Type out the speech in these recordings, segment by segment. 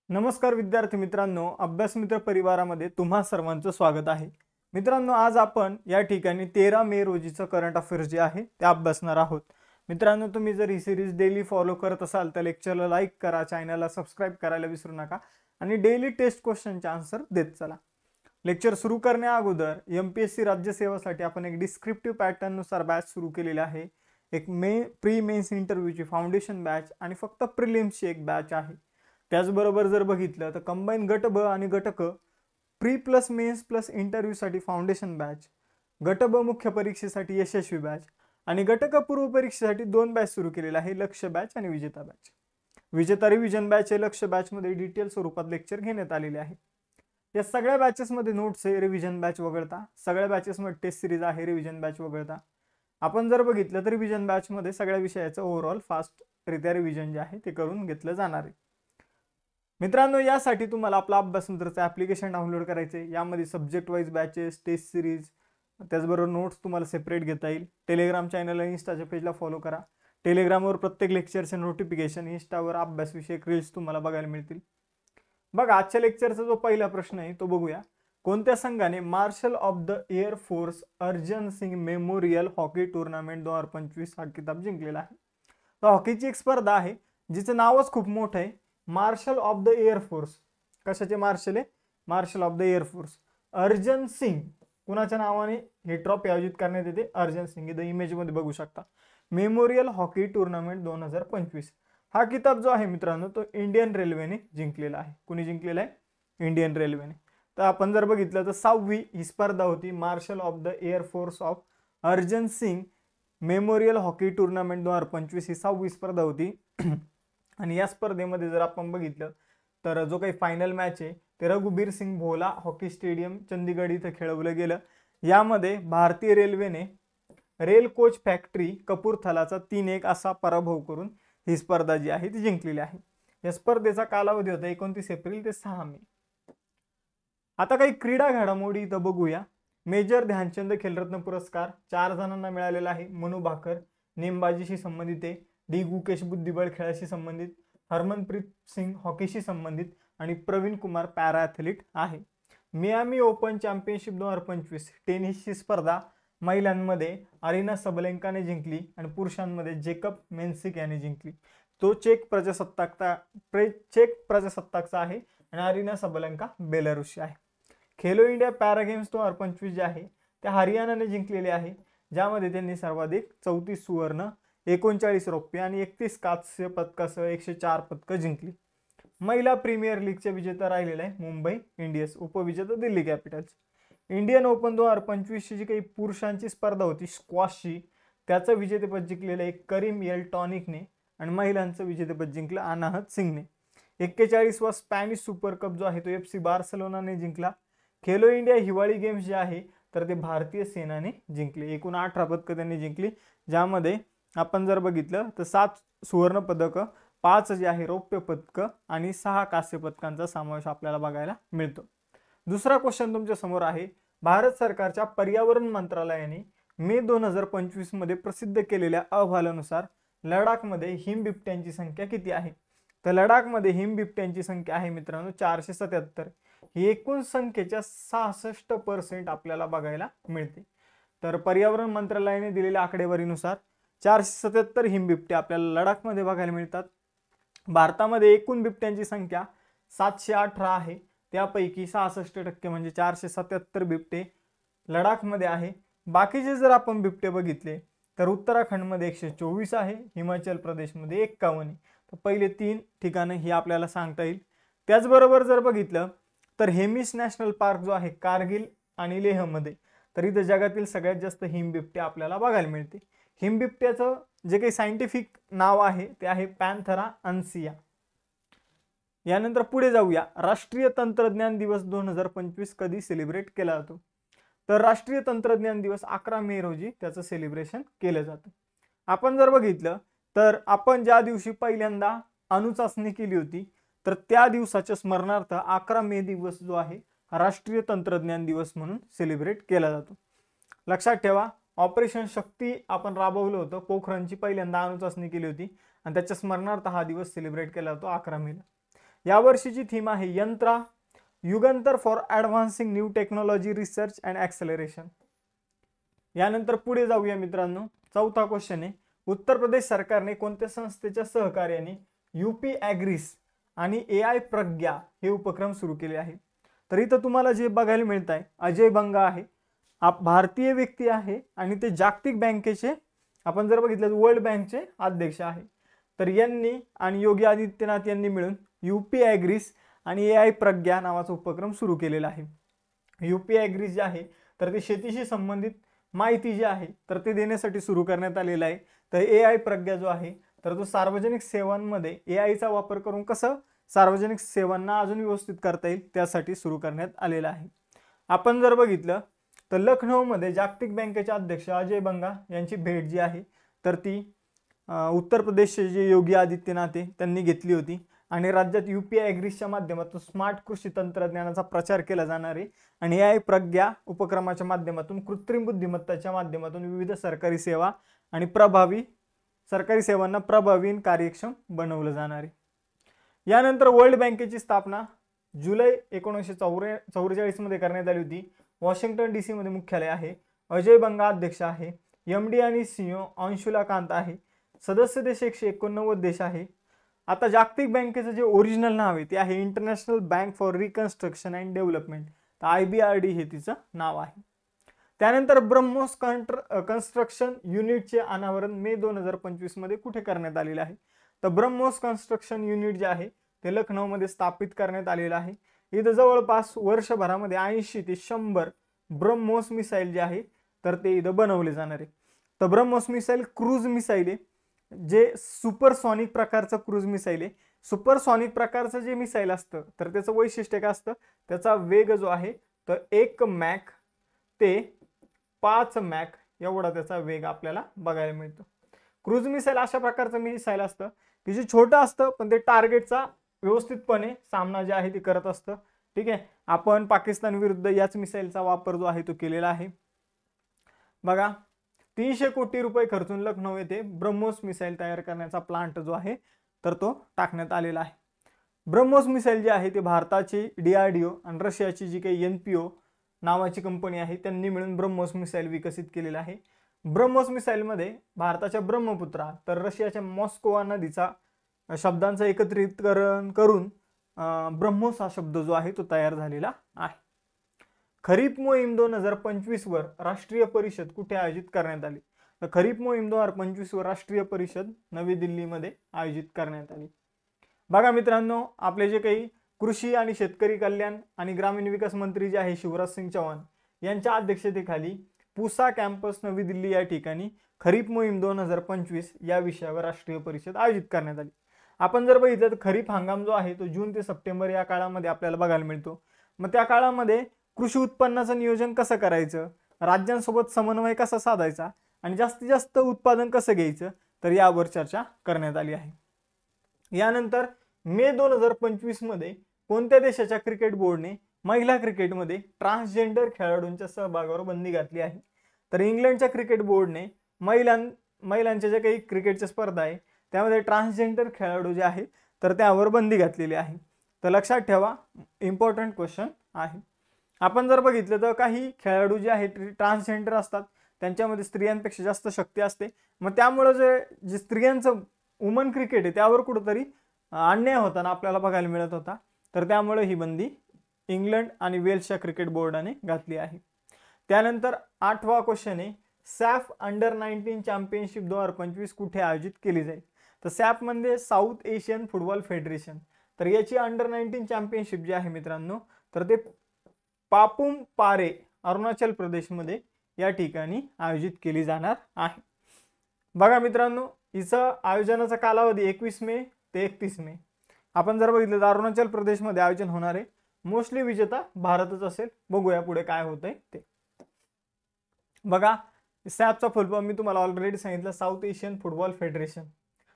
नमस्कार विद्यार्थी मित्रांनो, अभ्यास मित्र परिवारामध्ये तुम्हा सर्वांचं स्वागत आहे. मित्रांनो, आज आपण या ठिकाणी 13 मे रोजीचं करंट अफेअर्स जे आहे ते अभ्यासणार आहोत. मित्रांनो, तुम्ही जर ही सिरीज डेली फॉलो करत असाल तर लेक्चरला लाईक करा, चॅनलला सबस्क्राईब करायला विसरू नका आणि डेली टेस्ट क्वेश्चनचे आन्सर देत चला. लेक्चर सुरू करण्या अगोदर MPSC राज्यसेवासाठी आपण एक डिस्क्रिप्टिव्ह पॅटर्ननुसार बॅच सुरू केलेली आहे. एक प्री मेन्स इंटरव्ह्यूची फाउंडेशन बॅच आणि फक्त प्रिलिम्सची एक बॅच आहे. त्याचबरोबर जर बघितलं तर कंबाईन गट ब आणि गट क प्री प्लस मेन्स प्लस इंटरव्ह्यूसाठी फाउंडेशन बॅच, गट ब मुख्य परीक्षेसाठी यशस्वी बॅच आणि गट क पूर्व परीक्षेसाठी 2 बॅच सुरू केलेला आहे, लक्ष्य बॅच आणि विजेता बॅच. विजेता रिव्हिजन बॅच हे लक्ष्य बॅचमध्ये डिटेल स्वरूपात लेक्चर घेण्यात आलेले आहे. या सगळ्या बॅचेसमध्ये नोट्स आहे रिव्हिजन बॅच वगळता, सगळ्या बॅचेसमध्ये टेस्ट सिरीज आहे रिव्हिजन बॅच वगळता. आपण जर बघितलं तर रिव्हिजन बॅचमध्ये सगळ्या विषयाचं ओव्हरऑल फास्टरित्या रिव्हिजन जे आहे ते करून घेतलं जाणार आहे. मित्रांनो, यासाठी तुम्हाला आपला अभ्यास मित्रचं ॲप्लिकेशन डाउनलोड करायचे. यामध्ये subject wise batches, test series, त्याचबरोबर नोट्स तुम्हाला सेपरेट घेता येईल. टेलिग्राम चॅनल आणि इंस्टाच्या पेजला फॉलो करा. टेलिग्रामवर प्रत्येक लेक्चरचे नोटिफिकेशन, इंस्टावर अभ्यासविषयक रील्स तुम्हाला बघायला मिळतील. बघा, आजच्या लेक्चरचा जो पहिला प्रश्न आहे तो बघूया. कोणत्या संघाने marshal of the air force Arjan Singh memorial hockey tournament 2025 हा किताब जिंकलेला आहे? तर हॉकीची एक स्पर्धा आहे जिचं नावच खूप मोठं आहे, marshal of the air force. कशाचे मार्शल आहे? Marshal of the air force. Arjan Singh कुणाच्या नावाने ही ट्रॉफी आयोजित करण्यात येते? अर्जन सिंग. इथं इमेजमध्ये बघू शकता. मेमोरियल हॉकी टूर्नामेंट 2025 हा किताब जो आहे मित्रांनो तो इंडियन रेल्वेने जिंकलेला आहे. कुणी जिंकलेला आहे? इंडियन रेल्वेने. तर आपण जर बघितलं तर 6वी ही स्पर्धा होती, marshal of the air force of Arjan Singh memorial hockey tournament 2025 ही 6वी स्पर्धा होती. आणि या स्पर्धेमध्ये जर आपण बघितलं तर जो काही फायनल मॅच आहे ते रघुबीर सिंग भोला हॉकी स्टेडियम चंदीगड इथं खेळवलं गेलं. यामध्ये भारतीय रेल्वेने रेल कोच फॅक्टरी कपूरथलाचा 3-1 असा पराभव करून ही स्पर्धा जी आहे ती जिंकलेली आहे. या स्पर्धेचा कालावधी होता 29 एप्रिल ते 6 मे. आता काही क्रीडा घडामोडी इथं बघूया. मेजर ध्यानचंद खेलरत्न पुरस्कार 4 जणांना मिळालेला आहे. मनू भाकर नेमबाजीशी संबंधित आहे, डी गुकेश बुद्धिबळ खेळाशी संबंधित, हरमनप्रीत सिंग हॉकीशी संबंधित आणि प्रवीण कुमार पॅरा ॲथलीट आहे. मियामी ओपन चॅम्पियनशिप 2025 टेनिसची स्पर्धा महिलांमध्ये अरिना सबलेंकाने जिंकली आणि पुरुषांमध्ये जेकब मेन्सिक याने जिंकली. तो चेक प्रजासत्ताकचा आहे आणि अरिना सबलेंका बेलारुसची आहे. खेलो इंडिया पॅरा गेम्स 2025 जे आहे ते हरियाणाने जिंकलेले आहे, ज्यामध्ये त्यांनी सर्वाधिक 34 सुवर्ण, 39 रौप्य आणि 31 कांस्य पदकासह 104 पदकं जिंकली. महिला प्रीमियर लीगचे विजेता राहिलेला आहे मुंबई इंडियन्स, उपविजेता दिल्ली कॅपिटल्स. इंडियन ओपन 2025 जी काही पुरुषांची स्पर्धा होती स्क्वॉशची, त्याचं विजेतेपद जिंकलेलं आहे करीम एल टॉनिकने आणि महिलांचं विजेतेपद जिंकलं अनाहत सिंगने. 41वा स्पॅनिश सुपर कप जो आहे तो FC बार्सलोनाने जिंकला. खेलो इंडिया हिवाळी गेम्स जे आहे तर ते भारतीय सेनाने जिंकले. एकूण 18 पदकं त्यांनी जिंकली, ज्यामध्ये आपण जर बघितलं तर 7 सुवर्ण पदकं, 5 जे आहे रौप्य पदकं आणि 6 कांस्य पदकांचा समावेश आपल्याला बघायला मिळतो. दुसरा क्वेश्चन तुमच्या समोर आहे. भारत सरकारच्या पर्यावरण मंत्रालयाने मे 2025 मध्ये प्रसिद्ध केलेल्या अहवालानुसार लडाखमध्ये हिमबिबट्यांची संख्या किती आहे? तर लडाखमध्ये हिमबिबट्यांची संख्या आहे मित्रांनो 477. ही एकूण संख्येच्या 66% आपल्याला बघायला मिळते. तर पर्यावरण मंत्रालयाने दिलेल्या आकडेवारीनुसार 477 हिमबिबटे आपल्याला लडाखमध्ये बघायला मिळतात. भारतामध्ये एकूण बिबट्यांची संख्या 718 आहे, त्यापैकी 66% म्हणजे 477 बिबटे लडाखमध्ये आहे. बाकीचे जर आपण बिबटे बघितले तर उत्तराखंडमध्ये 124 आहे, हिमाचल प्रदेशमध्ये 51. तर पहिले 3 ठिकाणं ही आपल्याला सांगता येईल. त्याचबरोबर जर बघितलं तर हेमिस नॅशनल पार्क जो आहे कारगिल आणि लेहमध्ये, तर इथं जगातील सगळ्यात जास्त हिमबिबटे आपल्याला बघायला मिळते. हिमबिबट्याचं जे काही सायंटिफिक नाव आहे ते आहे पॅन्थरा अन्सिया. यानंतर पुढे जाऊया. राष्ट्रीय तंत्रज्ञान दिवस 2025 कधी सेलिब्रेट केला जातो? तर राष्ट्रीय तंत्रज्ञान दिवस 11 मे रोजी त्याचं सेलिब्रेशन केलं जातं. आपण जर बघितलं तर आपण ज्या दिवशी पहिल्यांदा अणुचाचणी केली होती तर त्या दिवसाच्या स्मरणार्थ 11 मे दिवस जो आहे राष्ट्रीय तंत्रज्ञान दिवस म्हणून सेलिब्रेट केला जातो. लक्षात ठेवा, ऑपरेशन शक्ती आपण राबवलं होतं, पोखरणची पहिल्यांदा अणुचाचणी केली होती आणि त्याच्या स्मरणार्थ हा दिवस सेलिब्रेट केला जातो 11 मेला. यावर्षीची थीम आहे Yantra Yugantar for advancing new technology research and acceleration. यानंतर पुढे जाऊया मित्रांनो. चौथा क्वेश्चन आहे, उत्तर प्रदेश सरकारने कोणत्या संस्थेच्या सहकार्याने यूपी ॲग्रीस आणि AI प्रज्ञा हे उपक्रम सुरू केले आहे. तर इथं तुम्हाला जे बघायला मिळत आहे, अजय बंगा आहे, भारतीय व्यक्ती आहे आणि ते जागतिक बँकेचे, आपण जर बघितलं वर्ल्ड बँकचे अध्यक्ष आहे. तर यांनी आणि योगी आदित्यनाथ यांनी मिळून यूपी ॲग्रीस आणि AI प्रज्ञा नावाचा उपक्रम सुरू केलेला आहे. यूपी ॲग्रीस जे आहे तर ते शेतीशी संबंधित माहिती जी आहे तर ते देण्यासाठी सुरू करण्यात आलेलं आहे. तर AI प्रज्ञा जो आहे तर तो सार्वजनिक सेवांमध्ये AIचा वापर करून कसं सार्वजनिक सेवांना अजून व्यवस्थित करता येईल त्यासाठी सुरू करण्यात आलेला आहे. आपण जर बघितलं तर लखनौमध्ये जागतिक बँकेचे अध्यक्ष अजय बंगा यांची भेट जी आहे तर ती उत्तर प्रदेशचे जे योगी आदित्यनाथ आहे त्यांनी घेतली होती आणि राज्यात यूपी ॲग्रीसच्या माध्यमातून स्मार्ट कृषी तंत्रज्ञानाचा प्रचार केला जाणार आहे आणि AI प्रज्ञा उपक्रमाच्या माध्यमातून कृत्रिम बुद्धिमत्ताच्या माध्यमातून विविध सरकारी सेवा आणि सरकारी सेवांना प्रभावी आणि कार्यक्षम बनवलं जाणार आहे. यानंतर वर्ल्ड बँकेची स्थापना जुलै 1944 मध्ये करण्यात आली होती. वॉशिंग्टन DC मध्ये मुख्यालय आहे. अजय बंगा अध्यक्ष आहे. MD आणि CEO अंशुला कांत आहे. सदस्य देश 189 देश आहे. आता जागतिक बँकेचं जे ओरिजिनल नाव आहे ते आहे international bank for reconstruction and development. तर IBRD हे तिचं नाव आहे. त्यानंतर ब्रह्मोस कन्स्ट्रक्शन युनिटचे अनावरण मे 2025 मध्ये कुठे करण्यात आलेले आहे. तर ब्रह्मोस कन्स्ट्रक्शन युनिट जे आहे ते लखनौमध्ये स्थापित करण्यात आलेलं आहे. इथं जवळपास वर्षभरामध्ये 80 ते 100 ब्रह्मोस मिसाईल जे आहे तर ते इथं बनवले जाणार आहे. तर ब्रह्मोस मिसाईल क्रूज मिसाईल आहे, जे सुपरसॉनिक प्रकारचं क्रूज मिसाईल आहे. सुपरसॉनिक प्रकारचं जे मिसाईल असतं तर त्याचं वैशिष्ट्य काय असतं, त्याचा वेग जो आहे तर 1 मॅक ते 5 मॅक एवढा त्याचा वेग आपल्याला बघायला मिळतो. क्रूज मिसाईल अशा प्रकारचं मिसाईल असतं की जे छोटं असतं पण ते टार्गेटचा व्यवस्थितपणे सामना जे आहे ते करत असतं. ठीक आहे, आपण पाकिस्तान विरुद्ध याच मिसाईलचा वापर जो आहे तो केलेला आहे. बघा 300 कोटी रुपये खर्चून लखनौ येथे ब्रह्मोस मिसाईल तयार करण्याचा प्लांट जो आहे तर तो टाकण्यात आलेला आहे. ब्रह्मोस मिसाईल जे आहे ते भारताची DRDO आणि रशियाची जी काही NPO नावाची कंपनी आहे त्यांनी मिळून ब्रह्मोस मिसाईल विकसित केलेला आहे. ब्रह्मोस मिसाईलमध्ये भारताच्या ब्रह्मपुत्रा तर रशियाच्या मॉस्कोवा नदीचा शब्दांचं एकत्रितकरण करून ब्रह्मोस हा शब्द जो आहे तो तयार झालेला आहे. खरीप मोहीम 2025 वर राष्ट्रीय परिषद कुठे आयोजित करण्यात आली. तर खरीप मोहीम 2025 वर राष्ट्रीय परिषद नवी दिल्लीमध्ये आयोजित करण्यात आली. बघा मित्रांनो, आपले जे काही कृषी आणि शेतकरी कल्याण आणि ग्रामीण विकास मंत्री जे आहे शिवराज सिंग चौहान यांच्या अध्यक्षतेखाली पुसा कॅम्पस नवी दिल्ली या ठिकाणी खरीप मोहीम 2025 या विषयावर राष्ट्रीय परिषद आयोजित करण्यात आली. आपण जर बघितलं तर खरीप हंगाम जो आहे तो जून ते सप्टेंबर या काळामध्ये आपल्याला बघायला मिळतो. मग त्या काळामध्ये कृषी उत्पन्नाचं नियोजन कसं करायचं, राज्यांसोबत समन्वय कसा साधायचा आणि जास्तीत जास्त उत्पादन कसं घ्यायचं तर यावर चर्चा करण्यात आली आहे. यानंतर मे 2025 मध्ये कोणत्या देशाच्या क्रिकेट बोर्डने महिला क्रिकेटमध्ये ट्रान्सजेंडर खेळाडूंच्या सहभागावर बंदी घातली आहे. तर इंग्लंडच्या क्रिकेट बोर्डने महिलांच्या ज्या काही क्रिकेटच्या स्पर्धा आहे त्यामध्ये ट्रान्सजेंडर खेळाडू जे आहे तर त्यावर बंदी घातलेली आहे. तर लक्षात ठेवा, इम्पॉर्टंट क्वेश्चन आहे. आपण जर बघितलं तर काही खेळाडू जे आहेत ट्रान्सजेंडर असतात, त्यांच्यामध्ये स्त्रियांपेक्षा जास्त शक्ती असते. मग त्यामुळे जे स्त्रियांचं वुमन क्रिकेट आहे त्यावर कुठंतरी अन्याय होताना आपल्याला बघायला मिळत होता. तर त्यामुळे ही बंदी इंग्लंड आणि वेल्सच्या क्रिकेट बोर्डाने घातली आहे. त्यानंतर 8वा क्वेश्चन आहे, सॅफ अंडर-19 चॅम्पियनशिप 2025 कुठे आयोजित केली जाईल. तर सॅफ म्हणजे साऊथ एशियन फुटबॉल फेडरेशन. तर याची अंडर-19 चॅम्पियनशिप जी आहे मित्रांनो तर ते पापुम पारे अरुणाचल प्रदेशमध्ये या ठिकाणी आयोजित केली जाणार आहे. बघा मित्रांनो, हिचं आयोजनाचा कालावधी 21 मे ते 31 मे. आपण जर बघितलं तर अरुणाचल प्रदेशमध्ये आयोजन होणार आहे. मोस्टली विजेता भारतच असेल. बघूया पुढे काय होतंय ते. बघा सॅफचा फुल फॉर्म मी तुम्हाला ऑलरेडी सांगितलं, साऊथ एशियन फुटबॉल फेडरेशन.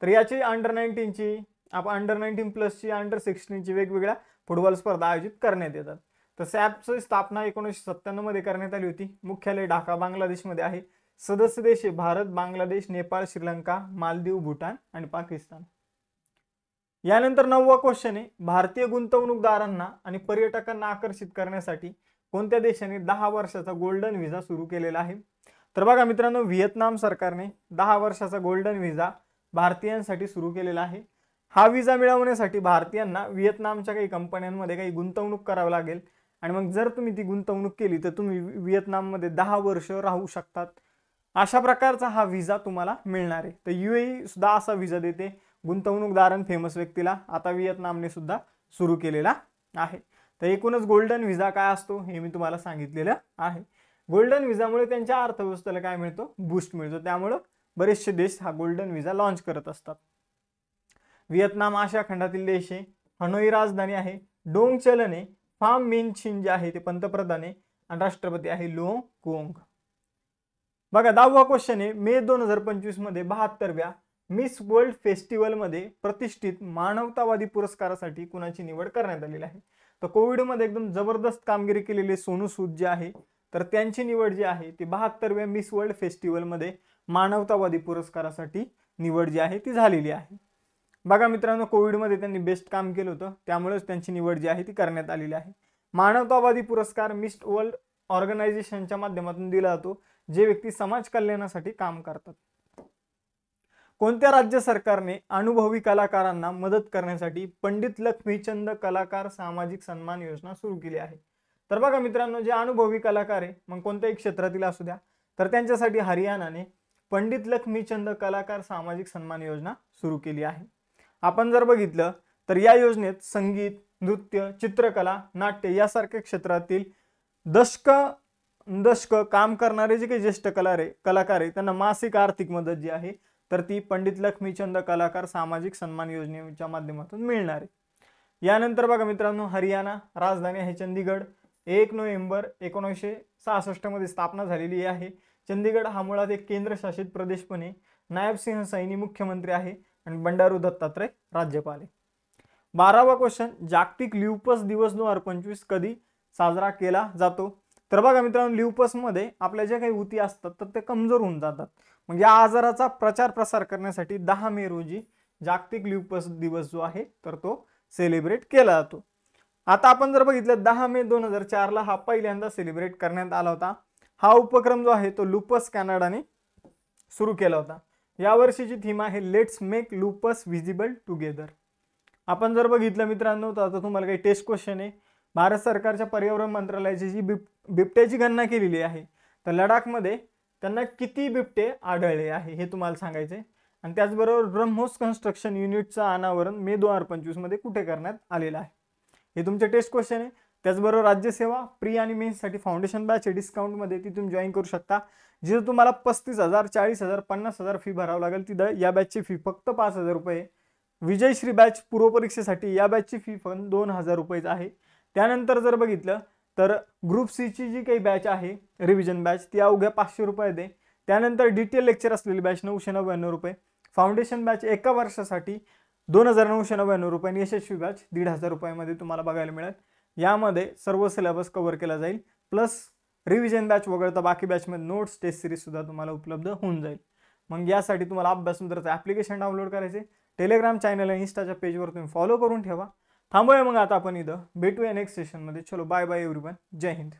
तर याची अंडर-19ची अंडर-19 प्लसची अंडर-16ची वेगवेगळ्या फुटबॉल स्पर्धा आयोजित करण्यात येतात. तर सॅफची स्थापना 1997 मध्ये करण्यात आली होती. मुख्यालय ढाका बांगलादेशमध्ये आहे. सदस्य देश भारत, बांगलादेश, नेपाळ, श्रीलंका, मालदीव, भूटान आणि पाकिस्तान. यानंतर 9वा क्वेश्चन आहे, भारतीय गुंतवणूकदारांना आणि पर्यटकांना आकर्षित करण्यासाठी कोणत्या देशाने 10 वर्षाचा गोल्डन व्हिसा सुरू केलेला आहे? तर बघा मित्रांनो, व्हिएतनाम सरकारने 10 वर्षाचा गोल्डन व्हिसा भारतीयांसाठी सुरू केलेला आहे. हा व्हिसा मिळवण्यासाठी भारतीयांना व्हिएतनामच्या काही कंपन्यांमध्ये काही गुंतवणूक करावी लागेल आणि मग जर तुम्ही ती गुंतवणूक केली तर तुम्ही व्हिएतनाममध्ये 10 वर्ष राहू शकतात. अशा प्रकारचा हा व्हिसा तुम्हाला मिळणार आहे. तर UAE सुद्धा असा व्हिसा देते गुंतवणूकदार फेमस व्यक्तीला. आता व्हिएतनामने सुद्धा सुरू केलेला आहे. तर एकूणच गोल्डन व्हिसा काय असतो हे मी तुम्हाला सांगितलेलं आहे. गोल्डन व्हिसामुळे त्यांच्या अर्थव्यवस्थेला काय मिळतो? बूस्ट मिळतो. त्यामुळे बरेचसे देश हा गोल्डन व्हिसा लॉन्च करत असतात. व्हिएतनाम आशिया खंडातील देश आहे. हनोई राजधानी आहे. डोंग चलन आहे. फाम मिन छिन जे आहे ते पंतप्रधान आहे आणि राष्ट्रपती आहे लो कोंग. बघा 10वा क्वेश्चन आहे, मे 2025 मध्ये 72व्या मिस वर्ल्ड फेस्टिवल मध्ये प्रतिष्ठित मानवतावादी पुरस्कारासाठी कुणाची निवड करण्यात आलेली आहे? तर कोविडमध्ये एकदम जबरदस्त कामगिरी केलेले सोनू सूद जे आहे तर त्यांची निवड जी आहे ती 72व्या मिस वर्ल्ड फेस्टिवल मध्ये मानवतावादी पुरस्कारासाठी निवड जी आहे ती झालेली आहे. बघा मित्रांनो, कोविडमध्ये त्यांनी बेस्ट काम केलं होतं, त्यामुळेच त्यांची निवड जी आहे ती करण्यात आलेली आहे. मानवतावादी पुरस्कार मिस वर्ल्ड ऑर्गनायझेशनच्या माध्यमातून दिला जातो जे व्यक्ती समाज कल्याणासाठी काम करतात. कोणत्या राज्य सरकारने अनुभवी कलाकारांना मदत करण्यासाठी पंडित लक्ष्मीचंद कलाकार सामाजिक सन्मान योजना सुरू केली आहे? तर बघा मित्रांनो, जे अनुभवी कलाकार आहे मग कोणत्याही क्षेत्रातील असू द्या तर त्यांच्यासाठी हरियाणाने पंडित लक्ष्मीचंद कलाकार सामाजिक सन्मान योजना सुरू केली आहे. आपण जर बघितलं तर या योजनेत संगीत, नृत्य, चित्रकला, नाट्य यासारख्या क्षेत्रातील दशक काम करणारे जे काही ज्येष्ठ कलाकार आहे त्यांना मासिक आर्थिक मदत जी आहे तर ती पंडित लक्ष्मीचंद कलाकार सामाजिक सन्मान योजनेच्या माध्यमातून मिळणार आहे. यानंतर बघा मित्रांनो, हरियाणा राजधानी आहे चंदीगड. 1 नोव्हेंबर 1966 मध्ये स्थापना झालेली आहे. चंदीगड हा मुळात एक केंद्रशासित प्रदेश पण आहे. नायब सिंह सैनी मुख्यमंत्री आहे आणि बंडारू दत्तात्रय राज्यपाल आहे. 12वा क्वेश्चन, जागतिक ल्युपस दिवस 2025 कधी साजरा केला जातो? तर बघा मित्रांनो, ल्युपस मध्ये आपल्या ज्या काही ऊती असतात तर ते कमजोर होऊन जातात. मग या आजाराचा प्रचार प्रसार करण्यासाठी 10 मे रोजी जागतिक ल्युपस दिवस जो आहे तर तो सेलिब्रेट केला जातो. आता आपण जर बघितलं 10 मे 2004 ला हा पहिल्यांदा सेलिब्रेट करण्यात आला होता. हा उपक्रम जो आहे तो लुपस कॅनडाने सुरू केला होता. या वर्षीची थीम आहे let's make lupus visible together. आपण जर बघितलं मित्रांनो तर आता तुम्हाला काही टेस्ट क्वेश्चन आहे. भारत सरकारच्या पर्यावरण मंत्रालयाची जी बिबट्याची गणना केलेली आहे तर लडाखमध्ये त्यांना किती बिबटे आढळले आहे हे तुम्हाला सांगायचे. आणि त्याचबरोबर ब्रह्मोस कन्स्ट्रक्शन युनिटचं अनावरण मे 2025 मध्ये कुठे करण्यात आलेलं आहे हे तुमचे टेस्ट क्वेश्चन आहे. त्याचबरोबर राज्यसेवा प्री आणि मेन्ससाठी फाउंडेशन बॅच आहे डिस्काउंटमध्ये, ती तुम्ही जॉईन करू शकता. जिथं तुम्हाला 35,000, 40,000, 50,000 फी भरावं लागेल तिथं या बॅचची फी फक्त 5,000 रुपये. विजयश्री बॅच पूर्वपरीक्षेसाठी या बॅचची फी पण 2,000 रुपयेच आहे. त्यानंतर जर बघितलं तर ग्रुप सीची जी काही बॅच आहे रिव्हिजन बॅच ती अवघ्या 500 रुपये दे. त्यानंतर डिटेल लेक्चर असलेली बॅच 999 रुपये. फाउंडेशन बॅच एका वर्षासाठी 2,999 रुपये आणि यशस्वी बॅच 1,500 रुपयामध्ये तुम्हाला बघायला मिळेल. यामध्ये सर्व सिलेबस कव्हर केला जाईल, प्लस रिव्हिजन बॅच वगळता बाकी बॅचमध्ये नोट्स टेस्ट सिरीज सुद्धा तुम्हाला उपलब्ध होऊन जाईल. मग यासाठी तुम्हाला अभ्यास मित्राचं ॲप्लिकेशन डाउनलोड करायचे. टेलिग्राम चॅनल आणि इंस्टाच्या पेजवर तुम्ही फॉलो करून ठेवा. थांबूया मग आता आपण इथं, भेटूया नेक्स्ट सेशनमध्ये. चलो बाय बाय एव्हरीवन, जय हिंद.